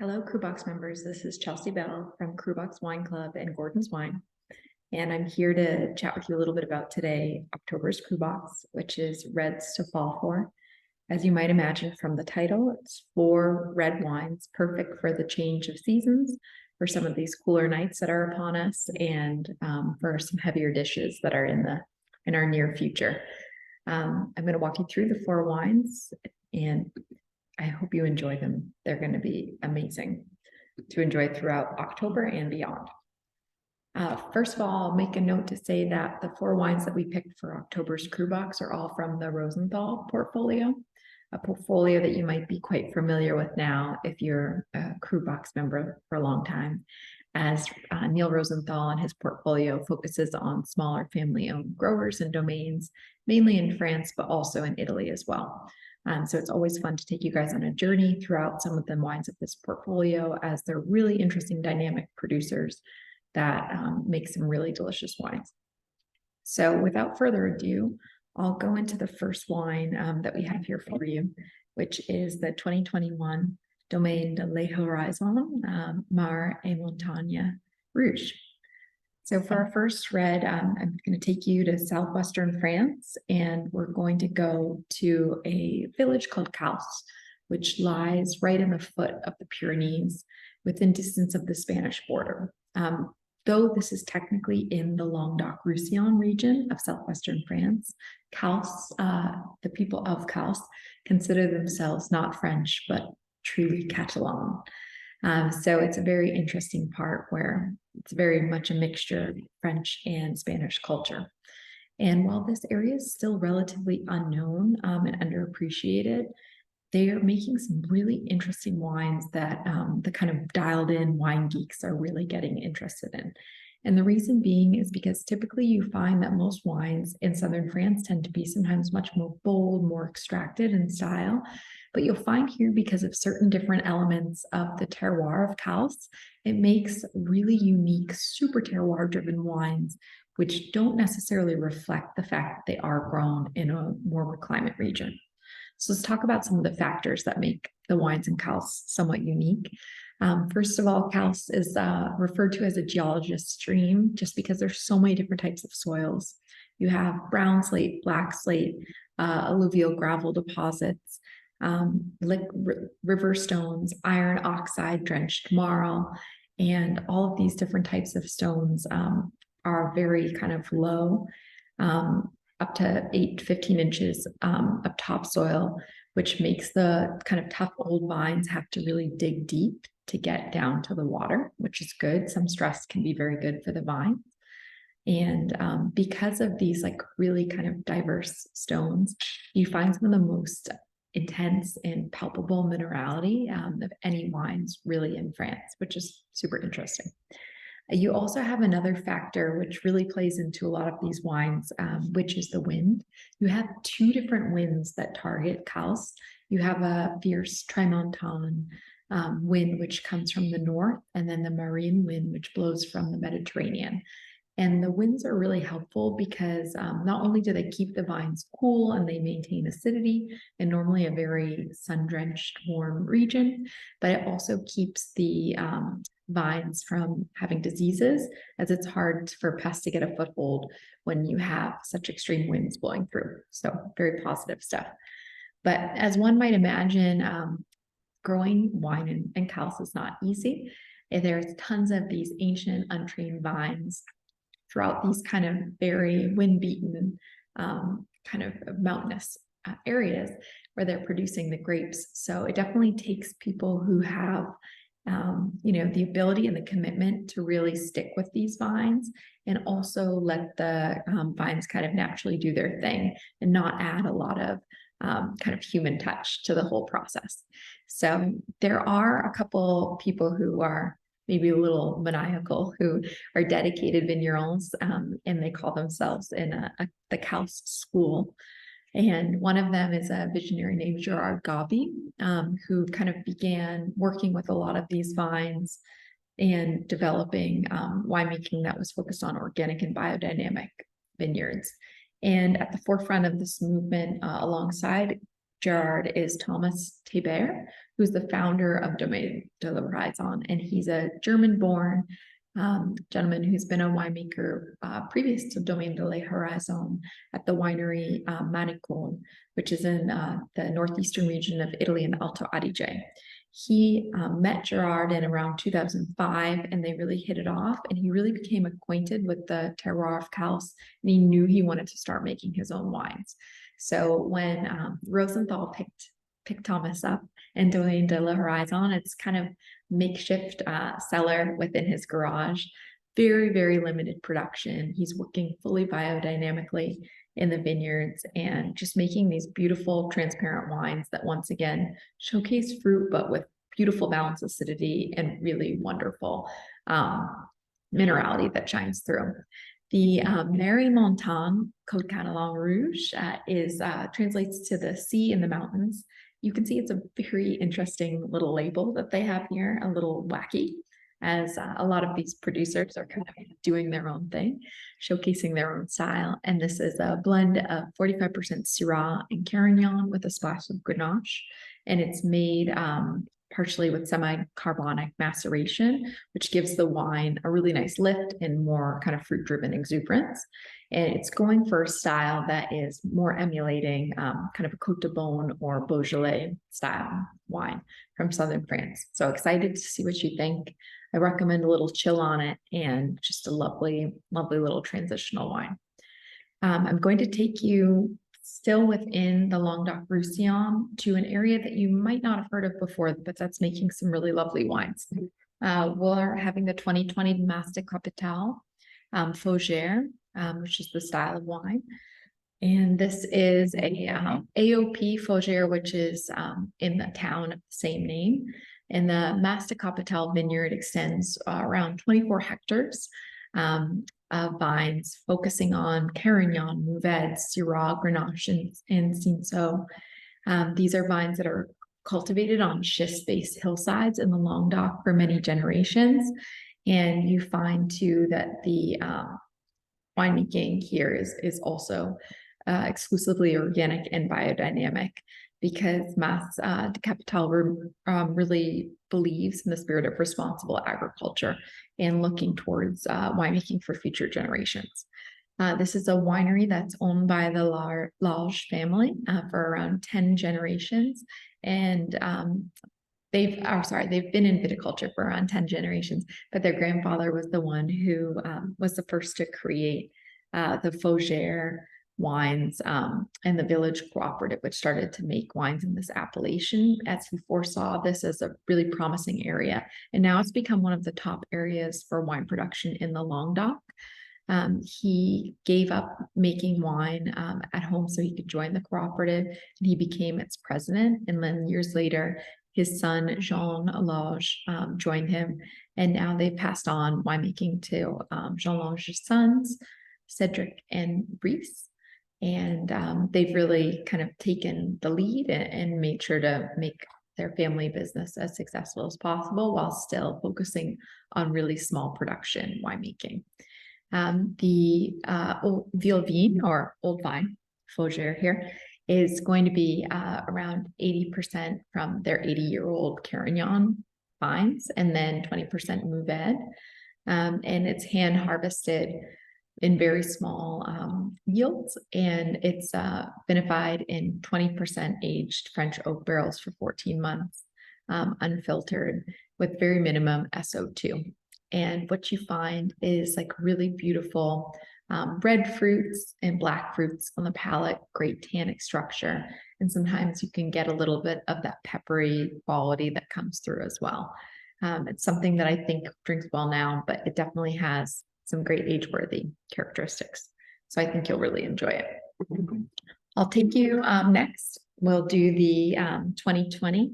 Hello, Crewbox members. This is Chelsea Bell from Crewbox Wine Club and Gordon's Wine. And I'm here to chat with you a little bit about today, October's Crewbox, which is Reds to Fall For. As you might imagine from the title, it's 4 red wines, perfect for the change of seasons, for some of these cooler nights that are upon us, and for some heavier dishes that are in our near future. I'm going to walk you through the 4 wines, and I hope you enjoy them. They're going to be amazing to enjoy throughout October and beyond. First of all, I'll make a note to say that the 4 wines that we picked for October's Crewbox are all from the Rosenthal portfolio, a portfolio that you might be quite familiar with now if you're a Crewbox member for a long time, as Neal Rosenthal and his portfolio focuses on smaller family-owned growers and domains, mainly in France, but also in Italy as well. So it's always fun to take you guys on a journey throughout some of the wines of this portfolio, as they're really interesting, dynamic producers that make some really delicious wines. So without further ado, I'll go into the first wine that we have here for you, which is the 2021 Domaine de Les Horizons Mar et Montagne Rouge. So for our first red, I'm going to take you to southwestern France, and we're going to go to a village called Cals, which lies right in the foot of the Pyrenees, within distance of the Spanish border. Though this is technically in the Languedoc-Roussillon region of southwestern France, Cals, the people of Cals, consider themselves not French, but truly Catalan. So it's a very interesting part where it's very much a mixture of French and Spanish culture. And while this area is still relatively unknown and underappreciated, they are making some really interesting wines that the kind of dialed in wine geeks are really getting interested in. And the reason being is because typically you find that most wines in southern France tend to be sometimes much more bold, more extracted in style. But you'll find here, because of certain different elements of the terroir of Cals, it makes really unique, super terroir-driven wines, which don't necessarily reflect the fact that they are grown in a warmer climate region. So let's talk about some of the factors that make the wines in Cals somewhat unique. First of all, Cals is referred to as a geologist's stream just because there's so many different types of soils. You have brown slate, black slate, alluvial gravel deposits, river stones, iron oxide drenched marl, and all of these different types of stones are very kind of low, up to 8 to 15 inches of topsoil, which makes the kind of tough old vines have to really dig deep to get down to the water, which is good. Some stress can be very good for the vines. And because of these like really kind of diverse stones, you find some of the most intense and palpable minerality of any wines really in France, which is super interesting. You also have another factor which really plays into a lot of these wines, which is the wind. You have 2 different winds that target Cals. You have a fierce Tramontane wind, which comes from the north, and then the marine wind, which blows from the Mediterranean. And the winds are really helpful because not only do they keep the vines cool and they maintain acidity in normally a very sun-drenched, warm region, but it also keeps the vines from having diseases, as it's hard for pests to get a foothold when you have such extreme winds blowing through. So very positive stuff. But as one might imagine, growing wine in Cals is not easy. There's tons of these ancient, untrained vines throughout these kind of very wind-beaten, kind of mountainous areas where they're producing the grapes. So it definitely takes people who have the ability and the commitment to really stick with these vines, and also let the vines kind of naturally do their thing and not add a lot of kind of human touch to the whole process. So there are a couple people who are maybe a little maniacal, who are dedicated vignerons, and they call themselves in the Cals school. And one of them is a visionary named Gerard Gabi, who kind of began working with a lot of these vines and developing winemaking that was focused on organic and biodynamic vineyards. And at the forefront of this movement, alongside Gerard is Thomas Thabert, who's the founder of Domaine de la Horizon, and he's a German-born gentleman who's been a winemaker previous to Domaine de la Horizon at the winery Manicon, which is in the northeastern region of Italy in Alto Adige. He met Gerard in around 2005, and they really hit it off, and he really became acquainted with the terroir of Cals, and he knew he wanted to start making his own wines. So when Rosenthal picked Thomas up in Domaine de la Horizon, it's kind of makeshift cellar within his garage. Very, very limited production. He's working fully biodynamically in the vineyards and just making these beautiful transparent wines that once again showcase fruit, but with beautiful balance of acidity and really wonderful minerality that shines through. The Mary Montagne Côte Catalan Rouge translates to the sea and the mountains. You can see it's a very interesting little label that they have here, a little wacky, as a lot of these producers are kind of doing their own thing, showcasing their own style. And this is a blend of 45% Syrah and Carignan with a splash of Grenache. And it's made partially with semi-carbonic maceration, which gives the wine a really nice lift and more kind of fruit-driven exuberance. And it's going for a style that is more emulating kind of a Côte de Beaune or Beaujolais style wine from southern France. So excited to see what you think. I recommend a little chill on it and just a lovely, lovely little transitional wine. I'm going to take you still within the Languedoc-Roussillon to an area that you might not have heard of before, but that's making some really lovely wines. We're having the 2020 Master Capital Fougère, which is the style of wine. And this is a AOP Fougère, which is in the town of the same name. And the Master Capital vineyard extends around 24 hectares of vines, focusing on Carignan, Mourvedre, Syrah, Grenache, and Cinsault. These are vines that are cultivated on schist-based hillsides in the Languedoc for many generations. And you find too that the winemaking here is also exclusively organic and biodynamic, because Mas de Capital really believes in the spirit of responsible agriculture and looking towards winemaking for future generations. This is a winery that's owned by the Lage family for around 10 generations. And they've been in viticulture for around 10 generations, but their grandfather was the one who was the first to create the Fougère wines and the village cooperative, which started to make wines in this appellation, as he foresaw this as a really promising area. And now it's become one of the top areas for wine production in the Languedoc. He gave up making wine at home so he could join the cooperative, and he became its president. And then years later, his son, Jean Lage, joined him, and now they've passed on winemaking to Jean Lage's sons, Cedric and Brice. And they've really kind of taken the lead and made sure to make their family business as successful as possible while still focusing on really small production winemaking. The Vieux Vin, or Old Vine Fougère here, is going to be around 80% from their 80-year-old Carignan vines, and then 20% Mourvedre. And it's hand harvested in very small yields, and it's vinified in 20% aged French oak barrels for 14 months, unfiltered, with very minimum SO2. And what you find is like really beautiful red fruits and black fruits on the palate, great tannic structure, and sometimes you can get a little bit of that peppery quality that comes through as well. It's something that I think drinks well now, but it definitely has some great age-worthy characteristics. So I think you'll really enjoy it. I'll take you next. We'll do the 2020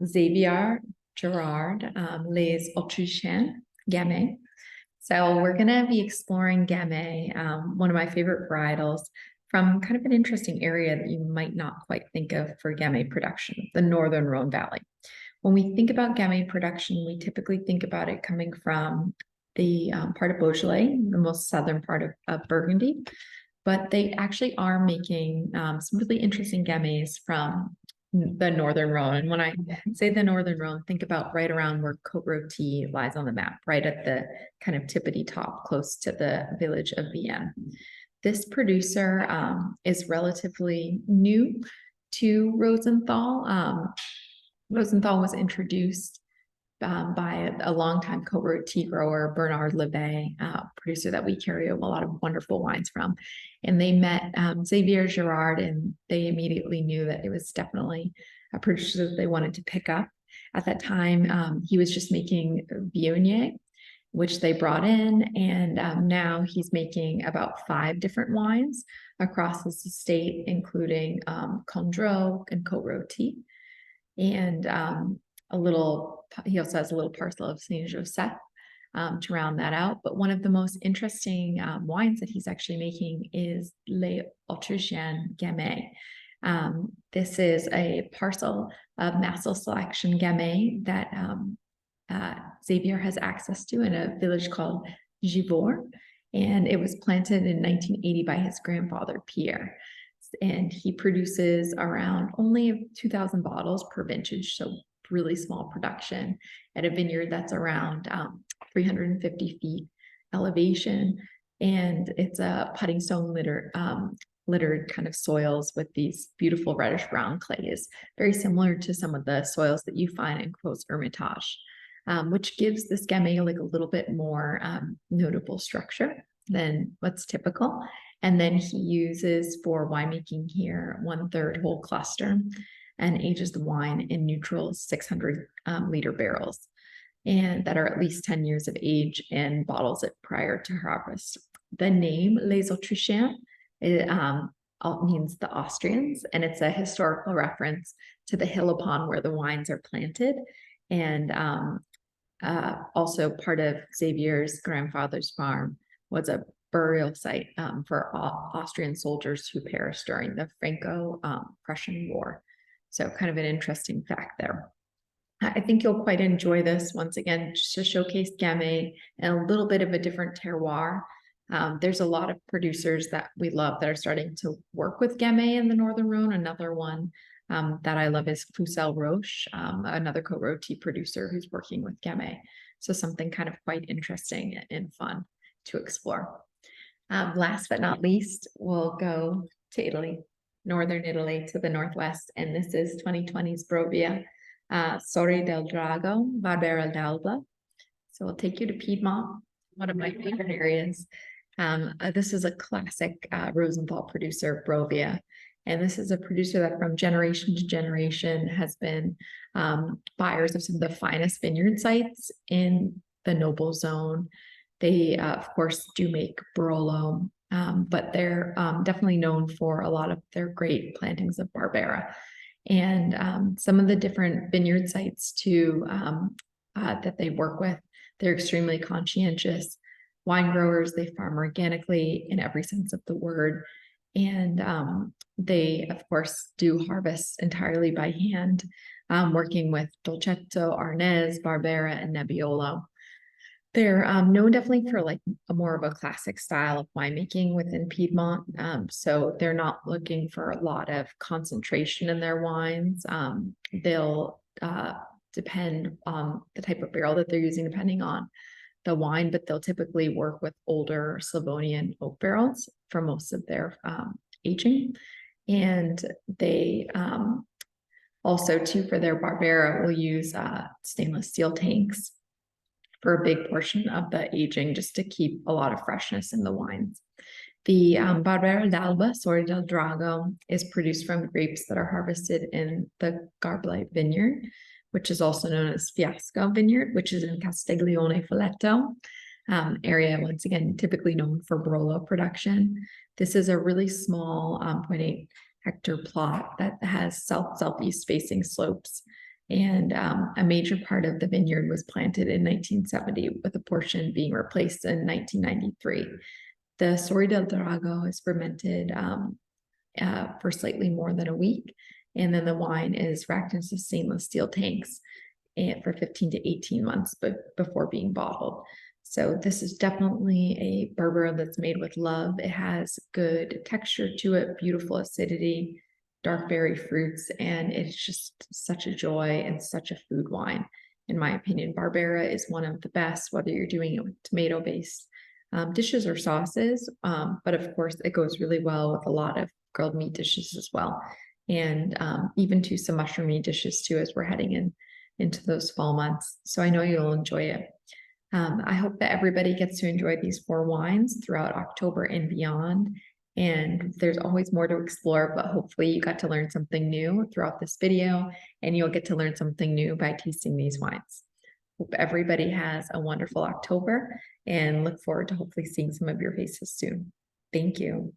Xavier Gerard Les Autrichiens Gamay. So we're going to be exploring Gamay, one of my favorite varietals, from kind of an interesting area that you might not quite think of for Gamay production, the Northern Rhone Valley. When we think about Gamay production, we typically think about it coming from the part of Beaujolais, the most southern part of Burgundy, but they actually are making some really interesting gamets from the Northern Rhone. And when I say the Northern Rhone, think about right around where Côte Rôtie lies on the map, right at the kind of tippity top, close to the village of Vienne. This producer is relatively new to Rosenthal. Rosenthal was introduced by a longtime Côte Rôtie grower, Bernard Lebay, producer that we carry a lot of wonderful wines from. And they met Xavier Girard, and they immediately knew that it was definitely a producer that they wanted to pick up. At that time, he was just making Viognier, which they brought in, and now he's making about 5 different wines across his estate, including Condro and Côte Rôtie, and he also has a little parcel of Saint Joseph to round that out. But one of the most interesting wines that he's actually making is Les Autrichiens Gamay. This is a parcel of Massel Selection Gamay that Xavier has access to in a village called Givors, and it was planted in 1980 by his grandfather, Pierre. And he produces around only 2,000 bottles per vintage, so really small production at a vineyard that's around 350 feet elevation. And it's a putting stone littered kind of soils with these beautiful reddish brown clays, very similar to some of the soils that you find in Clos Hermitage, which gives this Gamay like a little bit more notable structure than what's typical. And then he uses for winemaking here 1/3 whole cluster and ages the wine in neutral 600 liter barrels, and that are at least 10 years of age, and bottles it prior to harvest. The name Les Autrichiens means the Austrians, and it's a historical reference to the hill upon where the wines are planted, and also part of Xavier's grandfather's farm was a burial site for Austrian soldiers who perished during the Franco-Prussian War. So kind of an interesting fact there. I think you'll quite enjoy this, once again, just to showcase Gamay and a little bit of a different terroir. There's a lot of producers that we love that are starting to work with Gamay in the Northern Rhone. Another one that I love is Fussel Roche, another Côte Rôtie producer who's working with Gamay. So something kind of quite interesting and fun to explore. Last but not least, we'll go to Italy, Northern Italy to the northwest, and this is 2020's Brovia, Sori del Drago, Barbera d'Alba. So we'll take you to Piedmont, one of my favorite areas. This is a classic Rosenthal producer, Brovia. And this is a producer that from generation to generation has been buyers of some of the finest vineyard sites in the Noble Zone. They, of course, do make Barolo, but they're definitely known for a lot of their great plantings of Barbera. And some of the different vineyard sites too that they work with, they're extremely conscientious wine growers. They farm organically in every sense of the word. And they, of course, do harvest entirely by hand, working with Dolcetto, Arnese, Barbera, and Nebbiolo. They're known definitely for like a more of a classic style of winemaking within Piedmont. So they're not looking for a lot of concentration in their wines. They'll depend on the type of barrel that they're using, depending on the wine, but they'll typically work with older Slavonian oak barrels for most of their aging. And they also, too, for their Barbera, will use stainless steel tanks for a big portion of the aging, just to keep a lot of freshness in the wines. The Barbera d'Alba, Sori del Drago, is produced from grapes that are harvested in the Garble vineyard, which is also known as Fiasco Vineyard, which is in Castiglione Folletto area, once again, typically known for Barolo production. This is a really small 0.8 hectare plot that has southeast facing slopes. And a major part of the vineyard was planted in 1970, with a portion being replaced in 1993. The Sori del Drago is fermented for slightly more than a week. And then the wine is racked into stainless steel tanks for 15 to 18 months before being bottled. So this is definitely a Barbera that's made with love. It has good texture to it, beautiful acidity, dark berry fruits, and it's just such a joy and such a food wine. In my opinion, Barbera is one of the best, whether you're doing it with tomato-based dishes or sauces. But of course, it goes really well with a lot of grilled meat dishes as well. And even to some mushroomy dishes too, as we're heading into those fall months. So I know you'll enjoy it. I hope that everybody gets to enjoy these 4 wines throughout October and beyond. And there's always more to explore, but hopefully you got to learn something new throughout this video, and you'll get to learn something new by tasting these wines. Hope everybody has a wonderful October and look forward to hopefully seeing some of your faces soon. Thank you.